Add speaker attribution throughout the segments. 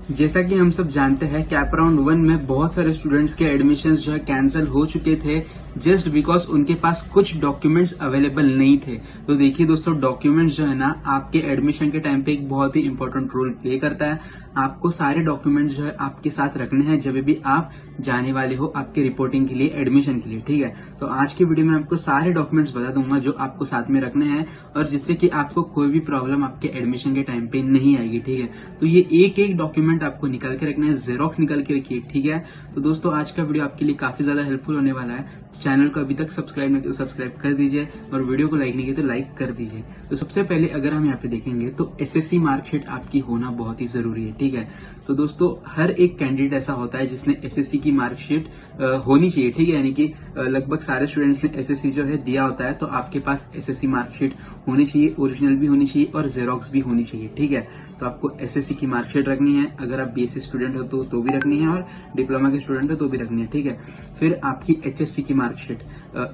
Speaker 1: जैसा कि हम सब जानते हैं कैप राउंड 1 में बहुत सारे स्टूडेंट्स के एडमिशन्स जो है कैंसिल हो चुके थे जस्ट बिकॉज उनके पास कुछ डॉक्यूमेंट्स अवेलेबल नहीं थे। तो देखिए दोस्तों, डॉक्यूमेंट्स जो है ना आपके एडमिशन के टाइम पे एक बहुत ही इंपॉर्टेंट रोल प्ले करता है। आपको सारे डॉक्यूमेंट्स जो है आपके साथ रखने हैं जब भी आप जाने वाले हो आपके रिपोर्टिंग के लिए, एडमिशन के लिए, ठीक है। तो आज की वीडियो में आपको सारे डॉक्यूमेंट्स बता दूंगा जो आपको साथ में रखने हैं और जिससे कि आपको कोई भी प्रॉब्लम आपके एडमिशन के टाइम पे नहीं आएगी, ठीक है। तो ये एक एक डॉक्यूमेंट आपको निकाल के रखना है, जेरोक्स निकाल के रखिए, ठीक है। तो दोस्तों आज का वीडियो आपके लिए काफी ज्यादा हेल्पफुल होने वाला है। चैनल को अभी तक सब्सक्राइब नहीं किया तो सब्सक्राइब कर दीजिए और वीडियो को लाइक नहीं किया तो लाइक कर दीजिए। तो सबसे पहले अगर हम यहाँ पे देखेंगे तो एसएससी मार्कशीट आपकी होना बहुत ही जरूरी है, ठीक है। तो दोस्तों हर एक कैंडिडेट ऐसा होता है जिसने एसएससी की मार्कशीट होनी चाहिए, ठीक है। यानी कि लगभग सारे स्टूडेंट्स ने एसएससी जो है दिया होता है, तो आपके पास एसएससी मार्कशीट होनी चाहिए, ओरिजिनल भी होनी चाहिए और जेरोक्स भी होनी चाहिए, ठीक है। तो आपको एसएससी की मार्कशीट रखनी है, अगर आप बीएससी स्टूडेंट हो तो भी रखनी है और डिप्लोमा के स्टूडेंट हो तो भी रखनी है, ठीक है। फिर आपकी एचएससी की मार्कशीट,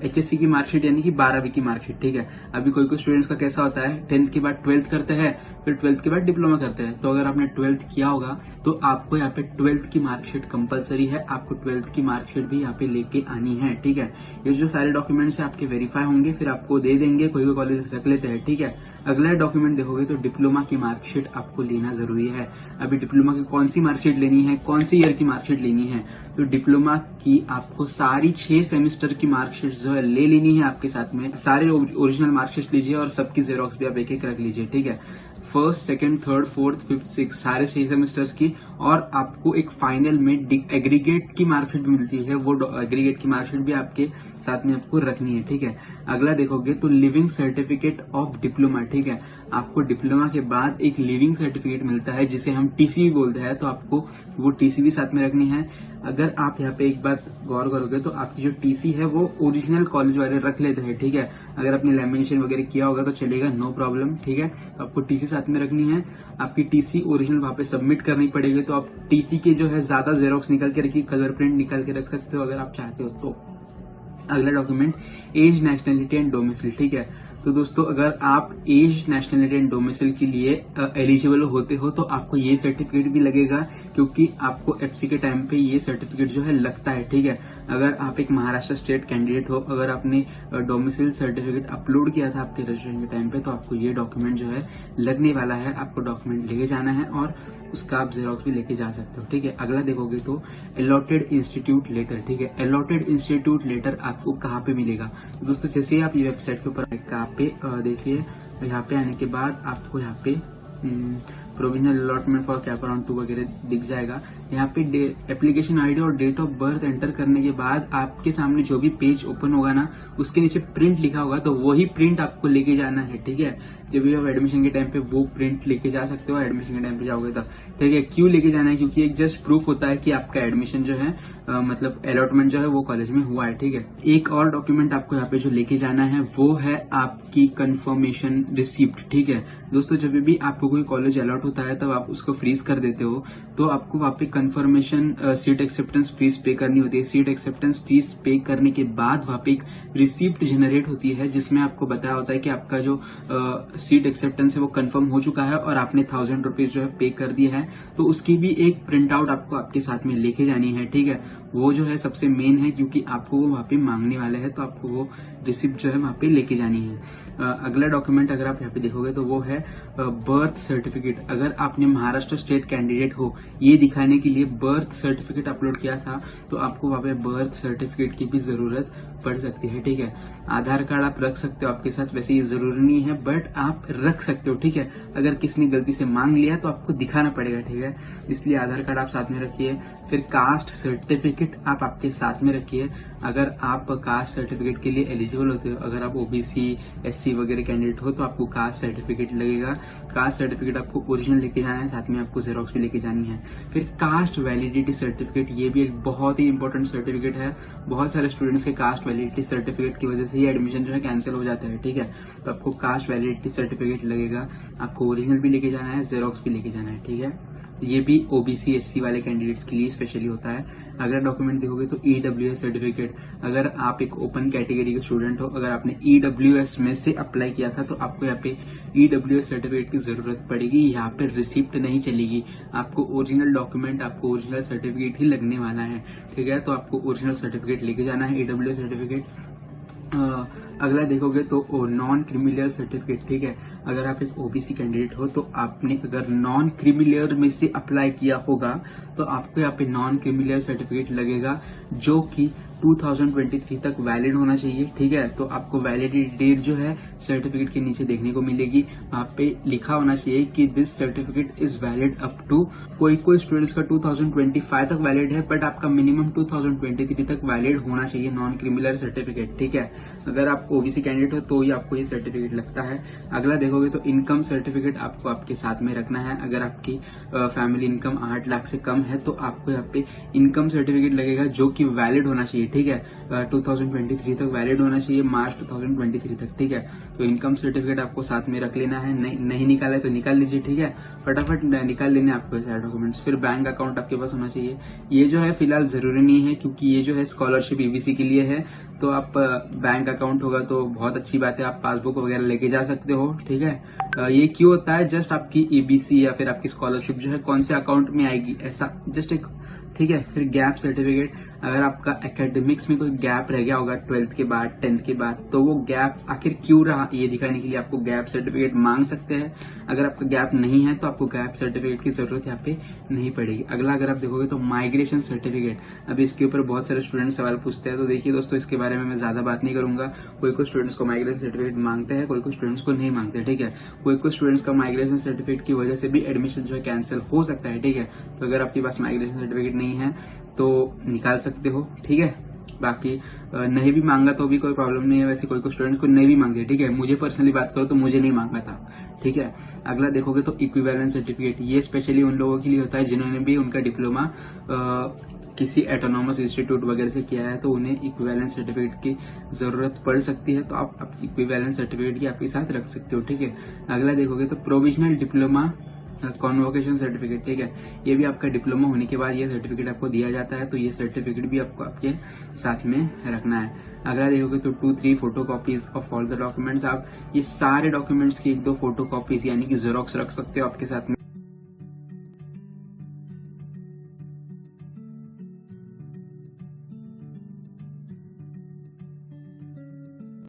Speaker 1: एचएससी की मार्कशीट यानी कि 12वीं की मार्कशीट, ठीक है। अभी कोई स्टूडेंट्स का कैसा होता है 10th के बाद 12th करते हैं, फिर 12th के बाद डिप्लोमा करते हैं। तो अगर आपने 12th किया होगा तो आपको यहाँ पे 12th की मार्कशीट कंपलसरी है, आपको 12th की मार्कशीट भी यहाँ पे लेके आनी है, ठीक है। ये जो सारे डॉक्यूमेंट्स है आपके वेरीफाई होंगे, फिर आपको दे देंगे, कोई कॉलेज रख लेते हैं, ठीक है। अगला डॉक्यूमेंट देखोगे तो डिप्लोमा की मार्कशीट आपको लेना जरूरी है। अभी डिप्लोमा की कौन सी मार्कशीट लेनी है, कौन सी ईयर की मार्कशीट लेनी है, तो डिप्लोमा की आपको सारी 6 सेमेस्टर की मार्कशीट जो है ले लेनी है आपके साथ में। सारे ओरिजिनल मार्कशीट लीजिए और सबकी जेरोक्स भी आप एक एक रख लीजिए, ठीक है। First, second, third, fourth, fifth, six सारे 6 सेमेस्टर्स की। और आपको एक फाइनल में एग्रीगेट की मार्कशीट भी मिलती है, वो एग्रीगेट की मार्कशीट भी आपके साथ में आपको रखनी है, ठीक है। अगला देखोगे तो लिविंग सर्टिफिकेट ऑफ डिप्लोमा, ठीक है। आपको डिप्लोमा के बाद एक लिविंग सर्टिफिकेट मिलता है जिसे हम टीसी भी बोलते हैं, तो आपको वो टीसी भी साथ में रखनी है। अगर आप यहाँ पे एक बात गौर करोगे तो आपकी जो टीसी है वो ओरिजिनल कॉलेज वाले रख लेते हैं, ठीक है। अगर आपने लैमिनेशन वगैरह किया होगा तो चलेगा, नो प्रॉब्लम, ठीक है। तो आपको टीसी साथ में रखनी है। आपकी टीसी ओरिजिनल वहां पे सबमिट करनी पड़ेगी, तो आप टीसी के जो है ज्यादा जेरोक्स निकाल के रखिए, कलर प्रिंट निकाल के रख सकते हो अगर आप चाहते हो तो। अगला document age, nationality and domicile, ठीक है। तो दोस्तों अगर आप एज, नेशनलिटी एंड डोमिसाइल के लिए एलिजिबल होते हो तो आपको ये सर्टिफिकेट भी लगेगा, क्योंकि आपको एफसी के टाइम पे ये सर्टिफिकेट जो है लगता है, ठीक है। अगर आप एक महाराष्ट्र स्टेट कैंडिडेट हो, अगर आपने डोमिसाइल सर्टिफिकेट अपलोड किया था आपके रजिस्ट्रेशन के टाइम पे, तो आपको ये डॉक्यूमेंट जो है लगने वाला है। आपको डॉक्यूमेंट लेके जाना है और उसका आप जेरोक्स भी लेके जा सकते हो, ठीक है। अगला देखोगे तो अलॉटेड इंस्टीट्यूट लेटर, ठीक है। अलॉटेड इंस्टीट्यूट लेटर आपको कहाँ पे मिलेगा, तो दोस्तों जैसे ही आप ये वेबसाइट के ऊपर कहाँ पे देखिए, यहाँ पे आने के बाद आपको यहाँ पे provisional allotment for cap round 2 वगैरह दिख जाएगा। यहाँ पे एप्लीकेशन आईडी और डेट ऑफ बर्थ एंटर करने के बाद आपके सामने जो भी पेज ओपन होगा ना, उसके नीचे प्रिंट लिखा होगा, तो वही प्रिंट आपको लेके जाना है, ठीक है। जब भी आप एडमिशन के टाइम पे वो प्रिंट लेके जा सकते हो, एडमिशन के टाइम पे जाओगे तो, ठीक है। क्यों लेके जाना है, क्योंकि एक जस्ट प्रूफ होता है कि आपका एडमिशन जो है मतलब अलॉटमेंट जो है वो कॉलेज में हुआ है, ठीक है। एक और डॉक्यूमेंट आपको यहाँ पे जो लेके जाना है वो है आपकी कंफर्मेशन रिसिप्ट, ठीक है। दोस्तों जब भी आपको कोई कॉलेज अलॉट होता है तब आप उसको फ्रीज कर देते हो, तो आपको वहाँ पे कंफर्मेशन सीट एक्सेप्टेंस फीस पे करनी होती है। सीट एक्सेप्टेंस फीस पे करने के बाद वहाँ पे एक रिसिप्ट जनरेट होती है जिसमें आपको बताया होता है कि आपका जो सीट एक्सेप्टेंस है वो कंफर्म हो चुका है और आपने 1000 रुपीज जो है पे कर दिया है। तो उसकी भी एक प्रिंट आउट आपको आपके साथ में लेके जानी है, ठीक है। वो जो है सबसे मेन है, क्योंकि आपको वो वहाँ पे मांगने वाले हैं, तो आपको वो रिसिप्ट जो है वहाँ पे लेके जानी है। अगला डॉक्यूमेंट अगर आप यहाँ पे देखोगे तो वो है बर्थ सर्टिफिकेट। अगर आपने महाराष्ट्र स्टेट कैंडिडेट हो, ये दिखाने के लिए बर्थ सर्टिफिकेट अपलोड किया था, तो आपको वहाँ पे बर्थ सर्टिफिकेट की भी जरूरत पड़ सकती है, ठीक है। आधार कार्ड आप रख सकते हो आपके साथ, वैसे ये जरूरी नहीं है बट आप रख सकते हो, ठीक है। अगर किसी ने गलती से मांग लिया तो आपको दिखाना पड़ेगा, ठीक है। इसलिए आधार कार्ड आप साथ में रखिए। फिर कास्ट सर्टिफिकेट आप आपके साथ में रखिए। अगर आप कास्ट सर्टिफिकेट के लिए एलिजिबल होते हो, अगर आप ओबीसी, एससी वगैरह कैंडिडेट हो, तो आपको कास्ट सर्टिफिकेट लगेगा। कास्ट सर्टिफिकेट आपको ओरिजिनल लेके जाना है, साथ में आपको जेरोक्स भी लेके जानी है। फिर कास्ट वैलिडिटी सर्टिफिकेट, ये भी एक बहुत ही इंपॉर्टेंट सर्टिफिकेट है। बहुत सारे स्टूडेंट्स के कास्ट वैलिडिटी सर्टिफिकेट की वजह से ही एडमिशन जो है कैंसिल हो जाता है, ठीक है। तो आपको कास्ट वैलिडिटी सर्टिफिकेट लगेगा, आपको ओरिजिनल भी लेके जाना है, जेरोक्स भी लेके जाना है, ठीक है। ये भी ओबीसी एससी वाले कैंडिडेट्स के लिए स्पेशली होता है। अगर डॉक्यूमेंट देखोगे तो ईडब्ल्यूएस सर्टिफिकेट, अगर आप एक ओपन कैटेगरी के स्टूडेंट हो, अगर आपने ईडब्ल्यूएस में से अप्लाई किया था तो आपको यहाँ पे ईडब्ल्यूएस सर्टिफिकेट की जरूरत पड़ेगी। यहाँ पे रिसिप्ट नहीं चलेगी, आपको ओरिजिनल डॉक्यूमेंट, आपको ओरिजिनल सर्टिफिकेट ही लगने वाला है। ठीक है, तो आपको ओरिजिनल सर्टिफिकेट लेके जाना है, ईडब्ल्यूएस सर्टिफिकेट। अगला देखोगे तो नॉन क्रिमिलियर सर्टिफिकेट। ठीक है, अगर आप एक ओबीसी कैंडिडेट हो तो आपने अगर नॉन क्रिमिलियर में से अप्लाई किया होगा तो आपको यहाँ पे नॉन क्रिमिलियर सर्टिफिकेट लगेगा, जो कि 2023 तक वैलिड होना चाहिए। ठीक है, तो आपको वैलिडिटी डेट जो है सर्टिफिकेट के नीचे देखने को मिलेगी, वहां पे लिखा होना चाहिए कि this certificate is valid up to, कोई स्टूडेंट्स का 2025 तक वैलिड है, बट आपका मिनिमम 2023 तक वैलिड होना चाहिए नॉन क्रिमिलियर सर्टिफिकेट। ठीक है, अगर आप ओबीसी कैंडिडेट हो तो ही आपको ये सर्टिफिकेट लगता है। अगला देखोगे तो इनकम सर्टिफिकेट आपको आपके साथ में रखना है। अगर आपकी फैमिली इनकम 8 लाख से कम है तो आपको यहाँ पे इनकम सर्टिफिकेट लगेगा, जो कि वैलिड होना चाहिए। ठीक है, 2023 तक वैलिड होना चाहिए, मार्च 2023 तक। ठीक है, तो इनकम सर्टिफिकेट आपको साथ में रख लेना है, नहीं निकाला है तो निकाल लीजिए। ठीक है, फटाफट निकाल लेने आपको सारे डॉक्यूमेंट्स। फिर बैंक अकाउंट आपके पास होना चाहिए। ये जो है फिलहाल जरूरी नहीं है, क्योंकि ये जो है स्कॉलरशिप ईबीसी के लिए है, तो आप बैंक अकाउंट होगा तो बहुत अच्छी बात है, आप पासबुक वगैरह लेके जा सकते हो। ठीक है, ये क्यों होता है, जस्ट आपकी ईबीसी या फिर आपकी स्कॉलरशिप जो है कौन से अकाउंट में आएगी, ऐसा जस्ट एक। ठीक है, फिर गैप सर्टिफिकेट, अगर आपका एकेडमिक्स में कोई गैप रह गया होगा 12th के बाद 10th के बाद, तो वो गैप आखिर क्यों रहा ये दिखाने के लिए आपको गैप सर्टिफिकेट मांग सकते हैं। अगर आपका गैप नहीं है तो आपको गैप सर्टिफिकेट की जरूरत यहाँ पे नहीं पड़ेगी। अगला अगर आप देखोगे तो माइग्रेशन सर्टिफिकेट, अब इसके ऊपर बहुत सारे स्टूडेंट सवाल पूछते हैं, तो देखिए दोस्तों इसके बारे में मैं ज्यादा बात नहीं करूंगा। कोई स्टूडेंट्स को माइग्रेशन सर्टिफिकेट मांगते हैं, कोई स्टूडेंट्स को नहीं मांगते। ठीक है, कोई स्टूडेंट्स का माइग्रेशन सर्टिफिकेट की वजह से भी एडमिशन जो है कैंसिल हो सकता है। ठीक है, तो अगर आपके पास माइग्रेशन सर्टिफिकेट नहीं है तो निकाल सकते हो। ठीक है, बाकी नहीं भी मांगा तो भी कोई प्रॉब्लम नहीं है, वैसे कोई स्टूडेंट को नहीं भी मांगे। ठीक है, मुझे पर्सनली बात करो तो मुझे नहीं मांगा था। ठीक है, अगला देखोगे तो इक्विवेलेंस सर्टिफिकेट, ये स्पेशली उन लोगों के लिए होता है जिन्होंने भी उनका डिप्लोमा किसी ऑटोनॉमस इंस्टीट्यूट वगैरह से किया है, तो उन्हें इक्विवेलेंस सर्टिफिकेट की जरूरत पड़ सकती है, तो आप इक्विवेलेंस सर्टिफिकेट की आपके साथ रख सकते हो। ठीक है, अगला देखोगे तो प्रोविजनल डिप्लोमा कॉन्वोकेशन सर्टिफिकेट। ठीक है, ये भी आपका डिप्लोमा होने के बाद ये सर्टिफिकेट आपको दिया जाता है, तो ये सर्टिफिकेट भी आपको आपके साथ में रखना है। अगला देखोगे तो 2-3 photo copies of all the documents, आप ये सारे डॉक्यूमेंट्स की 1-2 फोटो कॉपीज यानी कि जेरोक्स रख सकते हो आपके साथ में।